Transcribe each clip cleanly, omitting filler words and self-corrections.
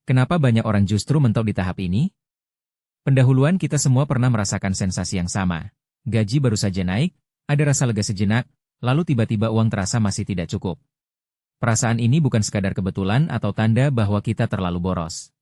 Kenapa banyak orang justru mentok di tahap ini? Pendahuluan kita semua pernah merasakan sensasi yang sama. Gaji baru saja naik, ada rasa lega sejenak, lalu tiba-tiba uang terasa masih tidak cukup. Perasaan ini bukan sekadar kebetulan atau tanda bahwa kita terlalu boros.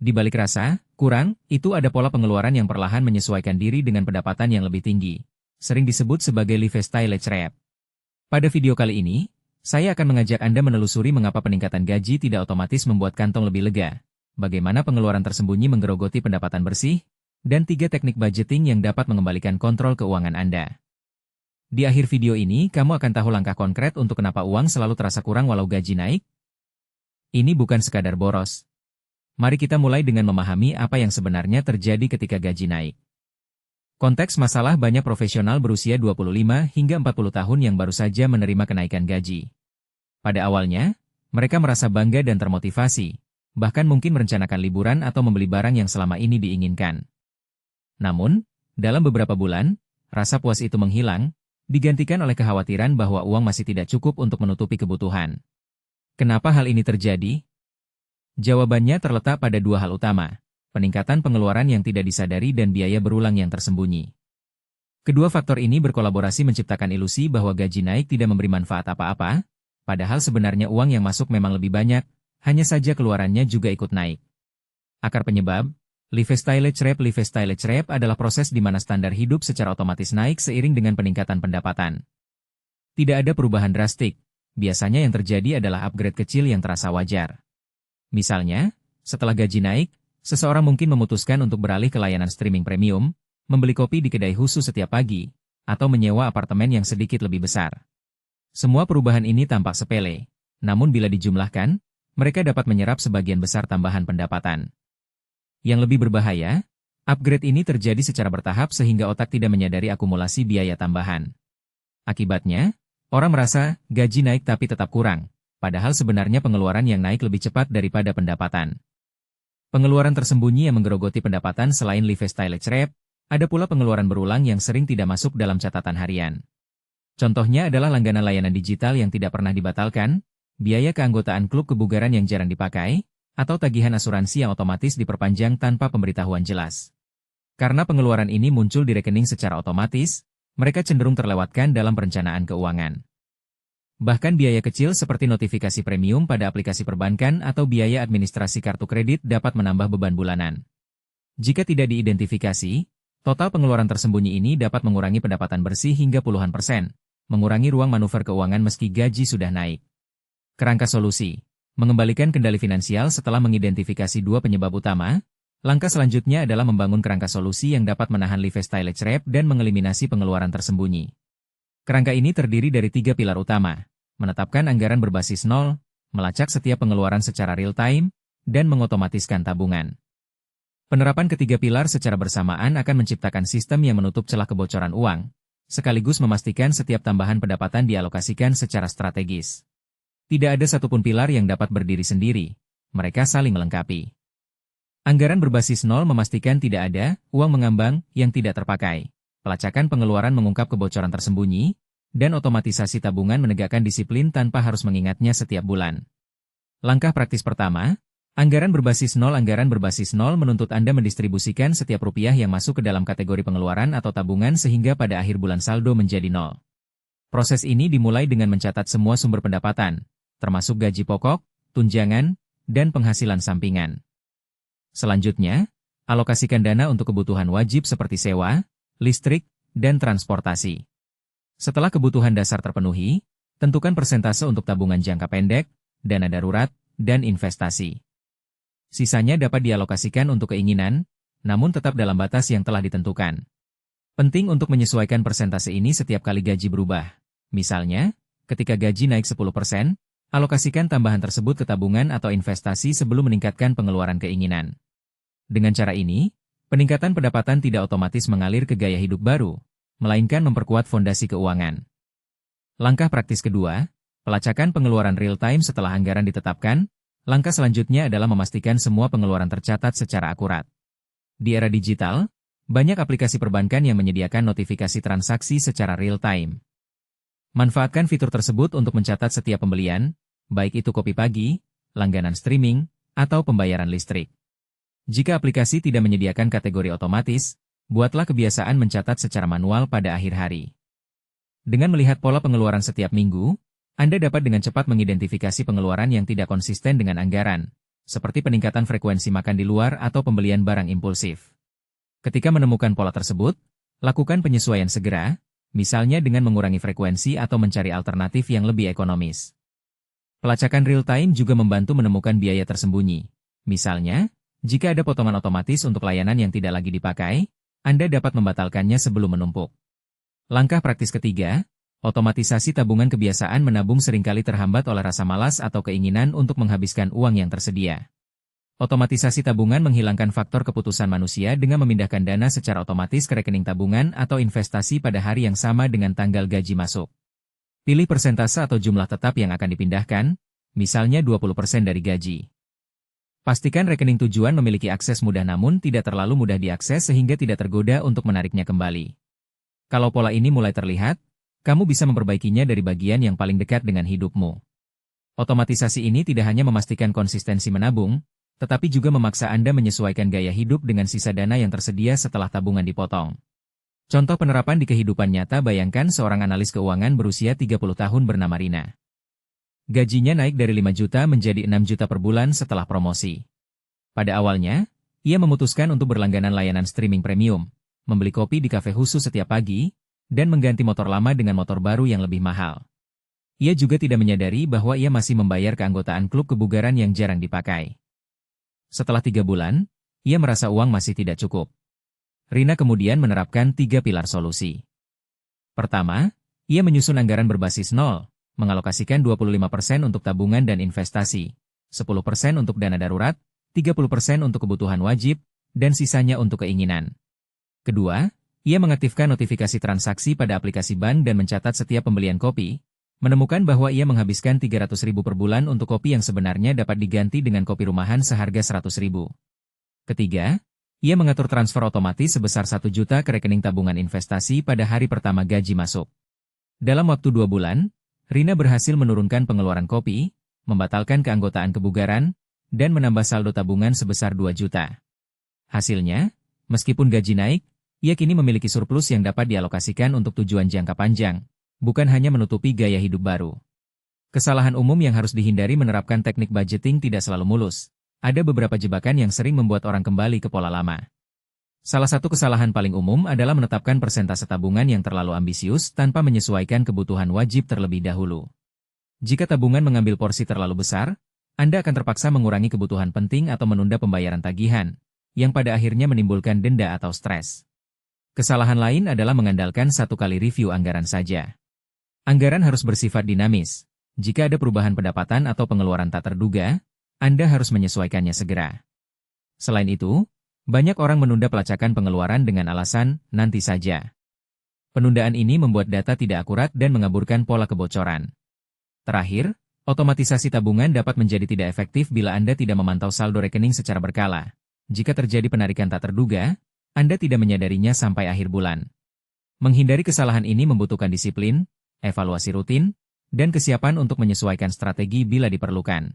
Di balik rasa kurang, itu ada pola pengeluaran yang perlahan menyesuaikan diri dengan pendapatan yang lebih tinggi. Sering disebut sebagai lifestyle trap. Pada video kali ini, saya akan mengajak Anda menelusuri mengapa peningkatan gaji tidak otomatis membuat kantong lebih lega, bagaimana pengeluaran tersembunyi menggerogoti pendapatan bersih, dan 3 teknik budgeting yang dapat mengembalikan kontrol keuangan Anda. Di akhir video ini, kamu akan tahu langkah konkret untuk kenapa uang selalu terasa kurang walau gaji naik. Ini bukan sekadar boros. Mari kita mulai dengan memahami apa yang sebenarnya terjadi ketika gaji naik. Konteks masalah banyak profesional berusia 25 hingga 40 tahun yang baru saja menerima kenaikan gaji. Pada awalnya, mereka merasa bangga dan termotivasi, bahkan mungkin merencanakan liburan atau membeli barang yang selama ini diinginkan. Namun, dalam beberapa bulan, rasa puas itu menghilang, digantikan oleh kekhawatiran bahwa uang masih tidak cukup untuk menutupi kebutuhan. Kenapa hal ini terjadi? Jawabannya terletak pada 2 hal utama, peningkatan pengeluaran yang tidak disadari dan biaya berulang yang tersembunyi. Kedua faktor ini berkolaborasi menciptakan ilusi bahwa gaji naik tidak memberi manfaat apa-apa, padahal sebenarnya uang yang masuk memang lebih banyak, hanya saja keluarannya juga ikut naik. Akar penyebab, lifestyle trap adalah proses di mana standar hidup secara otomatis naik seiring dengan peningkatan pendapatan. Tidak ada perubahan drastik, biasanya yang terjadi adalah upgrade kecil yang terasa wajar. Misalnya, setelah gaji naik, seseorang mungkin memutuskan untuk beralih ke layanan streaming premium, membeli kopi di kedai khusus setiap pagi, atau menyewa apartemen yang sedikit lebih besar. Semua perubahan ini tampak sepele, namun bila dijumlahkan, mereka dapat menyerap sebagian besar tambahan pendapatan. Yang lebih berbahaya, upgrade ini terjadi secara bertahap sehingga otak tidak menyadari akumulasi biaya tambahan. Akibatnya, orang merasa gaji naik tapi tetap kurang, padahal sebenarnya pengeluaran yang naik lebih cepat daripada pendapatan. Pengeluaran tersembunyi yang menggerogoti pendapatan selain lifestyle trap, ada pula pengeluaran berulang yang sering tidak masuk dalam catatan harian. Contohnya adalah langganan layanan digital yang tidak pernah dibatalkan, biaya keanggotaan klub kebugaran yang jarang dipakai, atau tagihan asuransi yang otomatis diperpanjang tanpa pemberitahuan jelas. Karena pengeluaran ini muncul di rekening secara otomatis, mereka cenderung terlewatkan dalam perencanaan keuangan. Bahkan biaya kecil seperti notifikasi premium pada aplikasi perbankan atau biaya administrasi kartu kredit dapat menambah beban bulanan. Jika tidak diidentifikasi, total pengeluaran tersembunyi ini dapat mengurangi pendapatan bersih hingga puluhan persen, mengurangi ruang manuver keuangan meski gaji sudah naik. Kerangka solusi, mengembalikan kendali finansial setelah mengidentifikasi 2 penyebab utama. Langkah selanjutnya adalah membangun kerangka solusi yang dapat menahan lifestyle trap dan mengeliminasi pengeluaran tersembunyi. Kerangka ini terdiri dari 3 pilar utama, menetapkan anggaran berbasis nol, melacak setiap pengeluaran secara real-time, dan mengotomatiskan tabungan. Penerapan ketiga pilar secara bersamaan akan menciptakan sistem yang menutup celah kebocoran uang, sekaligus memastikan setiap tambahan pendapatan dialokasikan secara strategis. Tidak ada satupun pilar yang dapat berdiri sendiri, mereka saling melengkapi. Anggaran berbasis nol memastikan tidak ada uang mengambang yang tidak terpakai. Pelacakan pengeluaran mengungkap kebocoran tersembunyi, dan otomatisasi tabungan menegakkan disiplin tanpa harus mengingatnya setiap bulan. Langkah praktis pertama, anggaran berbasis nol menuntut Anda mendistribusikan setiap rupiah yang masuk ke dalam kategori pengeluaran atau tabungan sehingga pada akhir bulan saldo menjadi nol. Proses ini dimulai dengan mencatat semua sumber pendapatan, termasuk gaji pokok, tunjangan, dan penghasilan sampingan. Selanjutnya, alokasikan dana untuk kebutuhan wajib seperti sewa, listrik, dan transportasi. Setelah kebutuhan dasar terpenuhi, tentukan persentase untuk tabungan jangka pendek, dana darurat, dan investasi. Sisanya dapat dialokasikan untuk keinginan, namun tetap dalam batas yang telah ditentukan. Penting untuk menyesuaikan persentase ini setiap kali gaji berubah. Misalnya, ketika gaji naik 10%, alokasikan tambahan tersebut ke tabungan atau investasi sebelum meningkatkan pengeluaran keinginan. Dengan cara ini, peningkatan pendapatan tidak otomatis mengalir ke gaya hidup baru, melainkan memperkuat fondasi keuangan. Langkah praktis kedua, pelacakan pengeluaran real-time setelah anggaran ditetapkan. Langkah selanjutnya adalah memastikan semua pengeluaran tercatat secara akurat. Di era digital, banyak aplikasi perbankan yang menyediakan notifikasi transaksi secara real-time. Manfaatkan fitur tersebut untuk mencatat setiap pembelian, baik itu kopi pagi, langganan streaming, atau pembayaran listrik. Jika aplikasi tidak menyediakan kategori otomatis, buatlah kebiasaan mencatat secara manual pada akhir hari. Dengan melihat pola pengeluaran setiap minggu, Anda dapat dengan cepat mengidentifikasi pengeluaran yang tidak konsisten dengan anggaran, seperti peningkatan frekuensi makan di luar atau pembelian barang impulsif. Ketika menemukan pola tersebut, lakukan penyesuaian segera, misalnya dengan mengurangi frekuensi atau mencari alternatif yang lebih ekonomis. Pelacakan real-time juga membantu menemukan biaya tersembunyi. Misalnya, jika ada potongan otomatis untuk layanan yang tidak lagi dipakai, Anda dapat membatalkannya sebelum menumpuk. Langkah praktis ketiga, otomatisasi tabungan. Kebiasaan menabung seringkali terhambat oleh rasa malas atau keinginan untuk menghabiskan uang yang tersedia. Otomatisasi tabungan menghilangkan faktor keputusan manusia dengan memindahkan dana secara otomatis ke rekening tabungan atau investasi pada hari yang sama dengan tanggal gaji masuk. Pilih persentase atau jumlah tetap yang akan dipindahkan, misalnya 20% dari gaji. Pastikan rekening tujuan memiliki akses mudah namun tidak terlalu mudah diakses sehingga tidak tergoda untuk menariknya kembali. Kalau pola ini mulai terlihat, kamu bisa memperbaikinya dari bagian yang paling dekat dengan hidupmu. Otomatisasi ini tidak hanya memastikan konsistensi menabung, tetapi juga memaksa Anda menyesuaikan gaya hidup dengan sisa dana yang tersedia setelah tabungan dipotong. Contoh penerapan di kehidupan nyata. Bayangkan seorang analis keuangan berusia 30 tahun bernama Rina. Gajinya naik dari 5 juta menjadi 6 juta per bulan setelah promosi. Pada awalnya, ia memutuskan untuk berlangganan layanan streaming premium, membeli kopi di kafe khusus setiap pagi, dan mengganti motor lama dengan motor baru yang lebih mahal. Ia juga tidak menyadari bahwa ia masih membayar keanggotaan klub kebugaran yang jarang dipakai. Setelah 3 bulan, ia merasa uang masih tidak cukup. Rina kemudian menerapkan 3 pilar solusi. Pertama, ia menyusun anggaran berbasis nol, mengalokasikan 25% untuk tabungan dan investasi, 10% untuk dana darurat, 30% untuk kebutuhan wajib, dan sisanya untuk keinginan. Kedua, ia mengaktifkan notifikasi transaksi pada aplikasi bank dan mencatat setiap pembelian kopi, menemukan bahwa ia menghabiskan 300.000 per bulan untuk kopi yang sebenarnya dapat diganti dengan kopi rumahan seharga 100.000. Ketiga, ia mengatur transfer otomatis sebesar 1 juta ke rekening tabungan investasi pada hari pertama gaji masuk. Dalam waktu 2 bulan, Rina berhasil menurunkan pengeluaran kopi, membatalkan keanggotaan kebugaran, dan menambah saldo tabungan sebesar 2 juta. Hasilnya, meskipun gaji naik, ia kini memiliki surplus yang dapat dialokasikan untuk tujuan jangka panjang, bukan hanya menutupi gaya hidup baru. Kesalahan umum yang harus dihindari. Menerapkan teknik budgeting tidak selalu mulus. Ada beberapa jebakan yang sering membuat orang kembali ke pola lama. Salah satu kesalahan paling umum adalah menetapkan persentase tabungan yang terlalu ambisius tanpa menyesuaikan kebutuhan wajib terlebih dahulu. Jika tabungan mengambil porsi terlalu besar, Anda akan terpaksa mengurangi kebutuhan penting atau menunda pembayaran tagihan, yang pada akhirnya menimbulkan denda atau stres. Kesalahan lain adalah mengandalkan satu kali review anggaran saja. Anggaran harus bersifat dinamis. Jika ada perubahan pendapatan atau pengeluaran tak terduga, Anda harus menyesuaikannya segera. Selain itu, banyak orang menunda pelacakan pengeluaran dengan alasan, nanti saja. Penundaan ini membuat data tidak akurat dan mengaburkan pola kebocoran. Terakhir, otomatisasi tabungan dapat menjadi tidak efektif bila Anda tidak memantau saldo rekening secara berkala. Jika terjadi penarikan tak terduga, Anda tidak menyadarinya sampai akhir bulan. Menghindari kesalahan ini membutuhkan disiplin, evaluasi rutin, dan kesiapan untuk menyesuaikan strategi bila diperlukan.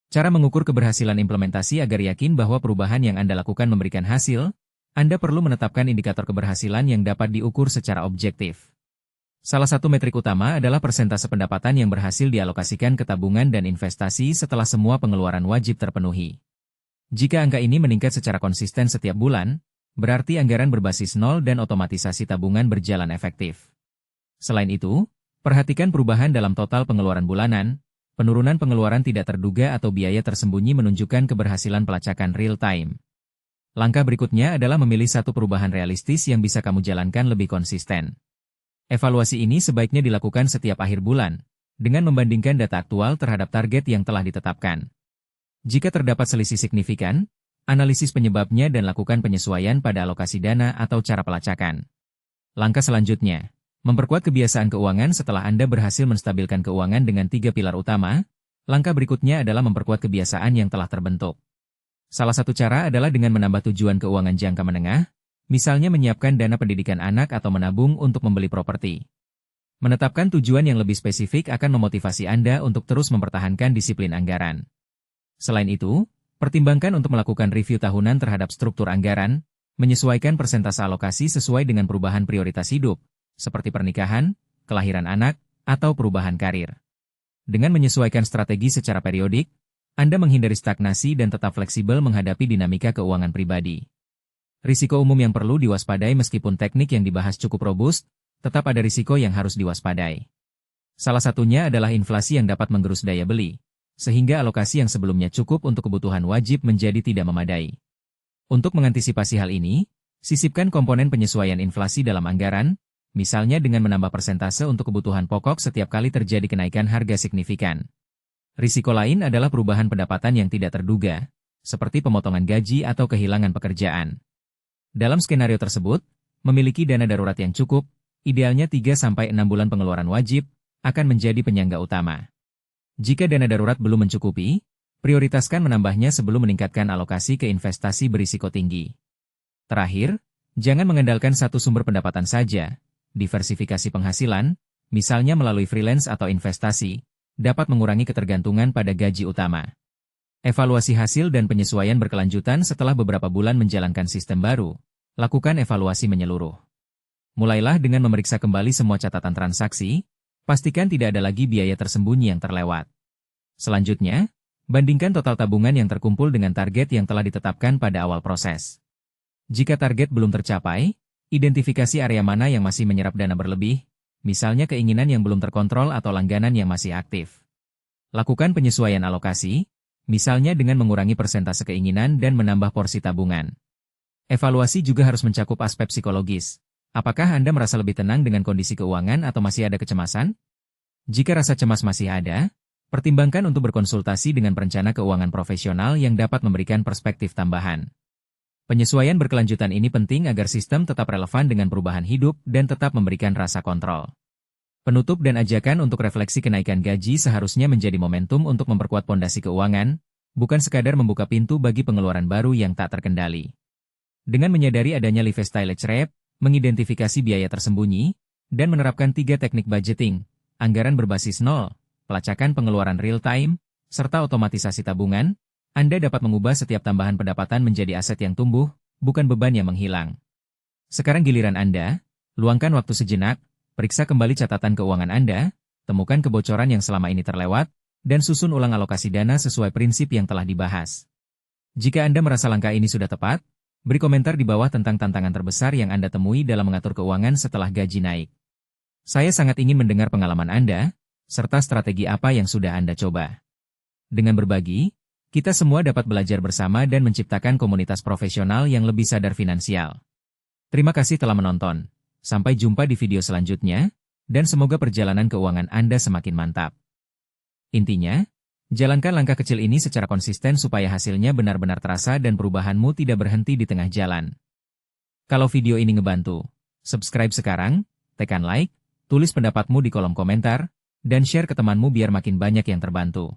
Cara mengukur keberhasilan implementasi. Agar yakin bahwa perubahan yang Anda lakukan memberikan hasil, Anda perlu menetapkan indikator keberhasilan yang dapat diukur secara objektif. Salah satu metrik utama adalah persentase pendapatan yang berhasil dialokasikan ke tabungan dan investasi setelah semua pengeluaran wajib terpenuhi. Jika angka ini meningkat secara konsisten setiap bulan, berarti anggaran berbasis nol dan otomatisasi tabungan berjalan efektif. Selain itu, perhatikan perubahan dalam total pengeluaran bulanan. Penurunan pengeluaran tidak terduga atau biaya tersembunyi menunjukkan keberhasilan pelacakan real-time. Langkah berikutnya adalah memilih satu perubahan realistis yang bisa kamu jalankan lebih konsisten. Evaluasi ini sebaiknya dilakukan setiap akhir bulan, dengan membandingkan data aktual terhadap target yang telah ditetapkan. Jika terdapat selisih signifikan, analisis penyebabnya dan lakukan penyesuaian pada alokasi dana atau cara pelacakan. Langkah selanjutnya, memperkuat kebiasaan keuangan. Setelah Anda berhasil menstabilkan keuangan dengan 3 pilar utama, langkah berikutnya adalah memperkuat kebiasaan yang telah terbentuk. Salah satu cara adalah dengan menambah tujuan keuangan jangka menengah, misalnya menyiapkan dana pendidikan anak atau menabung untuk membeli properti. Menetapkan tujuan yang lebih spesifik akan memotivasi Anda untuk terus mempertahankan disiplin anggaran. Selain itu, Pertimbangkan untuk melakukan review tahunan terhadap struktur anggaran, menyesuaikan persentase alokasi sesuai dengan perubahan prioritas hidup, seperti pernikahan, kelahiran anak, atau perubahan karir. Dengan menyesuaikan strategi secara periodik, Anda menghindari stagnasi dan tetap fleksibel menghadapi dinamika keuangan pribadi. Risiko umum yang perlu diwaspadai meskipun teknik yang dibahas cukup robust, tetap ada risiko yang harus diwaspadai. Salah satunya adalah inflasi yang dapat menggerus daya beli, sehingga alokasi yang sebelumnya cukup untuk kebutuhan wajib menjadi tidak memadai. Untuk mengantisipasi hal ini, sisipkan komponen penyesuaian inflasi dalam anggaran, misalnya dengan menambah persentase untuk kebutuhan pokok setiap kali terjadi kenaikan harga signifikan. Risiko lain adalah perubahan pendapatan yang tidak terduga, seperti pemotongan gaji atau kehilangan pekerjaan. Dalam skenario tersebut, memiliki dana darurat yang cukup, idealnya 3-6 bulan pengeluaran wajib, akan menjadi penyangga utama. Jika dana darurat belum mencukupi, prioritaskan menambahnya sebelum meningkatkan alokasi ke investasi berisiko tinggi. Terakhir, jangan mengandalkan satu sumber pendapatan saja. Diversifikasi penghasilan, misalnya melalui freelance atau investasi, dapat mengurangi ketergantungan pada gaji utama. Evaluasi hasil dan penyesuaian berkelanjutan setelah beberapa bulan menjalankan sistem baru. Lakukan evaluasi menyeluruh. Mulailah dengan memeriksa kembali semua catatan transaksi. Pastikan tidak ada lagi biaya tersembunyi yang terlewat. Selanjutnya, bandingkan total tabungan yang terkumpul dengan target yang telah ditetapkan pada awal proses. Jika target belum tercapai, identifikasi area mana yang masih menyerap dana berlebih, misalnya keinginan yang belum terkontrol atau langganan yang masih aktif. Lakukan penyesuaian alokasi, misalnya dengan mengurangi persentase keinginan dan menambah porsi tabungan. Evaluasi juga harus mencakup aspek psikologis. Apakah Anda merasa lebih tenang dengan kondisi keuangan atau masih ada kecemasan? Jika rasa cemas masih ada, pertimbangkan untuk berkonsultasi dengan perencana keuangan profesional yang dapat memberikan perspektif tambahan. Penyesuaian berkelanjutan ini penting agar sistem tetap relevan dengan perubahan hidup dan tetap memberikan rasa kontrol. Penutup dan ajakan untuk refleksi kenaikan gaji seharusnya menjadi momentum untuk memperkuat pondasi keuangan, bukan sekadar membuka pintu bagi pengeluaran baru yang tak terkendali. Dengan menyadari adanya lifestyle trap, mengidentifikasi biaya tersembunyi, dan menerapkan 3 teknik budgeting, anggaran berbasis nol, pelacakan pengeluaran real-time, serta otomatisasi tabungan, Anda dapat mengubah setiap tambahan pendapatan menjadi aset yang tumbuh, bukan beban yang menghilang. Sekarang giliran Anda, luangkan waktu sejenak, periksa kembali catatan keuangan Anda, temukan kebocoran yang selama ini terlewat, dan susun ulang alokasi dana sesuai prinsip yang telah dibahas. Jika Anda merasa langkah ini sudah tepat, beri komentar di bawah tentang tantangan terbesar yang Anda temui dalam mengatur keuangan setelah gaji naik. Saya sangat ingin mendengar pengalaman Anda, serta strategi apa yang sudah Anda coba. Dengan berbagi, kita semua dapat belajar bersama dan menciptakan komunitas profesional yang lebih sadar finansial. Terima kasih telah menonton. Sampai jumpa di video selanjutnya, dan semoga perjalanan keuangan Anda semakin mantap. Intinya, jalankan langkah kecil ini secara konsisten supaya hasilnya benar-benar terasa dan perubahanmu tidak berhenti di tengah jalan. Kalau video ini ngebantu, subscribe sekarang, tekan like, tulis pendapatmu di kolom komentar, dan share ke temanmu biar makin banyak yang terbantu.